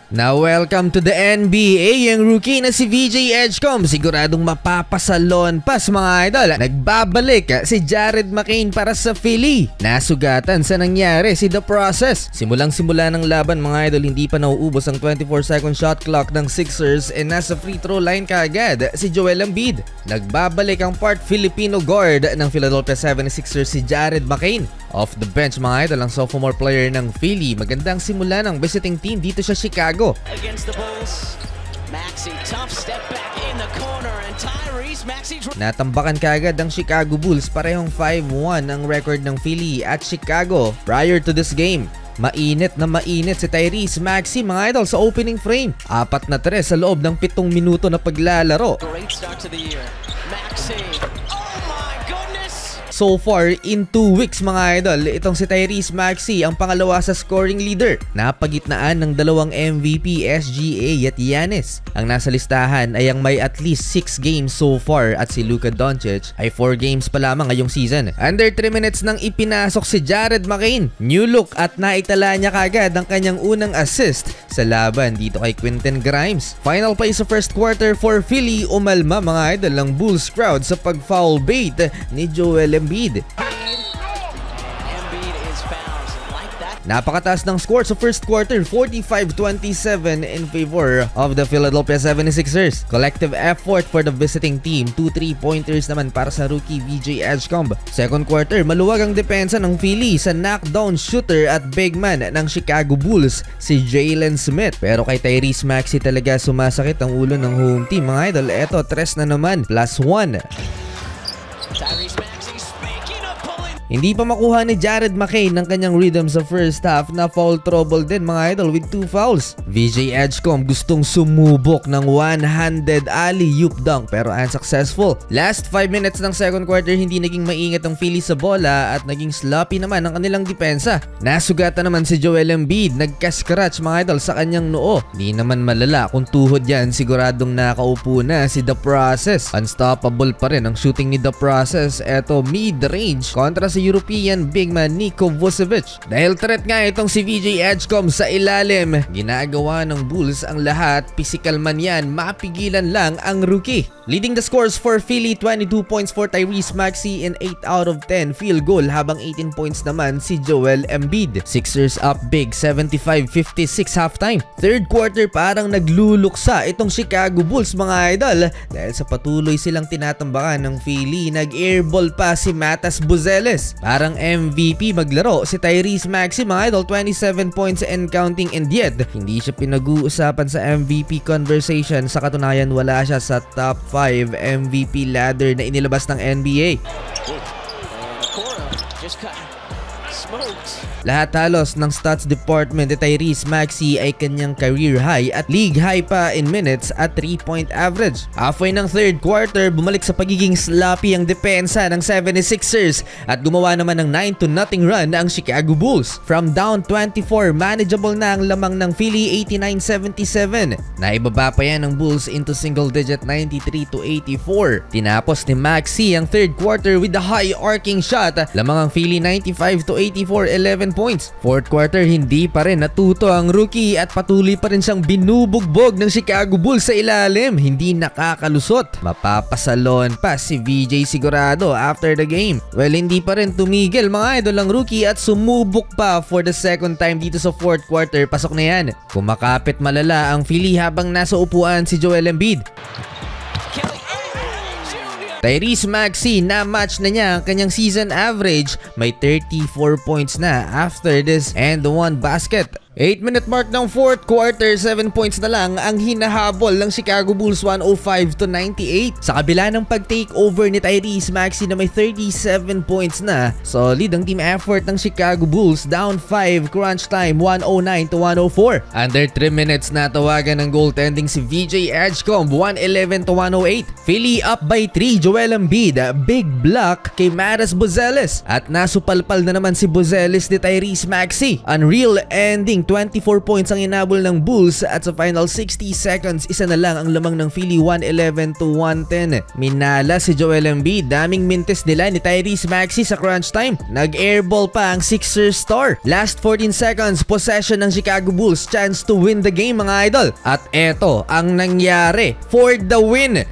Now welcome to the NBA, yung rookie na si VJ Edgecombe. Siguradong mapapasalon pas mga idol. Nagbabalik si Jared McCain para sa Philly. Nasugatan sa nangyari si The Process. Simulang-simula ng laban mga idol, hindi pa nauubos ang 24-second shot clock ng Sixers and nasa free throw line kaagad si Joel Embiid. Nagbabalik ang part Filipino guard ng Philadelphia 76ers si Jared McCain. Off the bench mga idol ang sophomore player ng Philly. Magandang simula ng visiting team dito sa Chicago. Against the Bulls, Maxey tough step back in the corner and Tyrese Maxey. Natambakan kaagad ang Chicago Bulls, parehong 5-1 ang record ng Philly at Chicago prior to this game. Mainit na mainit si Tyrese Maxey mga idol sa opening frame. 4 na 3 sa loob ng 7 minuto na paglalaro. Great start to the year. Maxey. So far, in 2 weeks mga idol, itong si Tyrese Maxey ang pangalawa sa scoring leader. Napagitnaan ng dalawang MVP, SGA at Giannis. Ang nasa listahan ay ang may at least 6 games so far at si Luka Doncic ay 4 games pa lamang ngayong season. Under 3 minutes nang ipinasok si Jared McCain. New look at naitala niya kagad ang kanyang unang assist sa laban dito kay Quentin Grimes. Final play sa first quarter for Philly, umalma mga idol ang Bulls crowd sa pag-foul bait ni Joel Embiid. Napakataas ng score sa first quarter, 45-27 in favor of the Philadelphia 76ers. Collective effort for the visiting team, 2 3-pointers naman para sa rookie VJ Edgecombe. Second quarter, maluwag ang depensa ng Philly sa knockdown shooter at big man ng Chicago Bulls, si Jalen Smith. Pero kay Tyrese Maxey talaga sumasakit ang ulo ng home team mga idol. Eto, 3 na naman, +1. Hindi pa makuha ni Jared McCain ng kanyang rhythm sa first half na foul trouble din mga idol with 2 fouls. VJ Edgecombe gustong sumubok ng one-handed alley-oop dunk pero unsuccessful. Last 5 minutes ng second quarter, hindi naging maingat ang Philly sa bola at naging sloppy naman ang kanilang depensa. Nasugatan naman si Joel Embiid, nagka-scratch mga idol sa kanyang noo. Di naman malala kung tuhod yan, siguradong nakaupo na si The Process. Unstoppable pa rin ang shooting ni The Process. Eto, mid-range kontra sa European big man Niko Vucevic. Dahil threat nga itong si VJ Edgecombe sa ilalim, ginagawa ng Bulls ang lahat. Physical man yan, mapigilan lang ang rookie. Leading the scores for Philly, 22 points for Tyrese Maxey and 8 out of 10 field goal, habang 18 points naman si Joel Embiid. Sixers up big, 75-56 halftime. Third quarter, parang nagluluksa itong Chicago Bulls mga idol dahil sa patuloy silang tinatambakan ng Philly. Nag-airball pa si Matas Buzeles. Parang MVP maglaro si Tyrese Maxey mga idol, 27 points and counting, and yet hindi siya pinag-uusapan sa MVP conversation. Sa katunayan, wala siya sa top 5 MVP ladder na inilabas ng NBA. Lahat halos ng stats department ni Tyrese Maxey ay kanyang career high at league high pa in minutes at 3-point average. Halfway ng third quarter, bumalik sa pagiging sloppy ang depensa ng 76ers at gumawa naman ng 9-0 run ang Chicago Bulls. From down 24, manageable na ang lamang ng Philly, 89-77. Naibaba pa yan ng Bulls into single digit, 93-84. Tinapos ni Maxey ang third quarter with a high arcing shot. Lamang ang Philly, 95-84, 11 points. Fourth quarter, hindi pa rin natuto ang rookie at patuloy pa rin siyang binubugbog ng Chicago Bulls sa ilalim. Hindi nakakalusot. Mapapasalon pa si VJ sigurado after the game. Well, hindi pa rin tumigil mga idol ang rookie at sumubok pa for the second time dito sa fourth quarter. Pasok na yan. Kumakapit malala ang Philly habang nasa upuan si Joel Embiid. Tyrese Maxey, na-match na niya ang kanyang season average. May 34 points na after this and 1 basket. 8-minute mark ng fourth quarter, 7 points na lang ang hinahabol ng Chicago Bulls, 105-98. Sa kabila ng pag-take over ni Tyrese Maxey na may 37 points na, solid ang team effort ng Chicago Bulls. Down 5, crunch time, 109-104. Under 3 minutes na tawagan ng goaltending si VJ Edgecombe, 111-108. Philly up by 3, Joel Embiid, big block kay Matas Buzeles. At nasupalpal na naman si Buzeles ni Tyrese Maxey. Unreal ending 24 points ang inabol ng Bulls at sa final 60 seconds, isa na lang ang lamang ng Philly, 111-110. Minala si Joel Embiid, daming mintes nila ni Tyrese Maxey sa crunch time. Nag-airball pa ang Sixers star. Last 14 seconds, possession ng Chicago Bulls, chance to win the game mga idol. At eto ang nangyari for the win.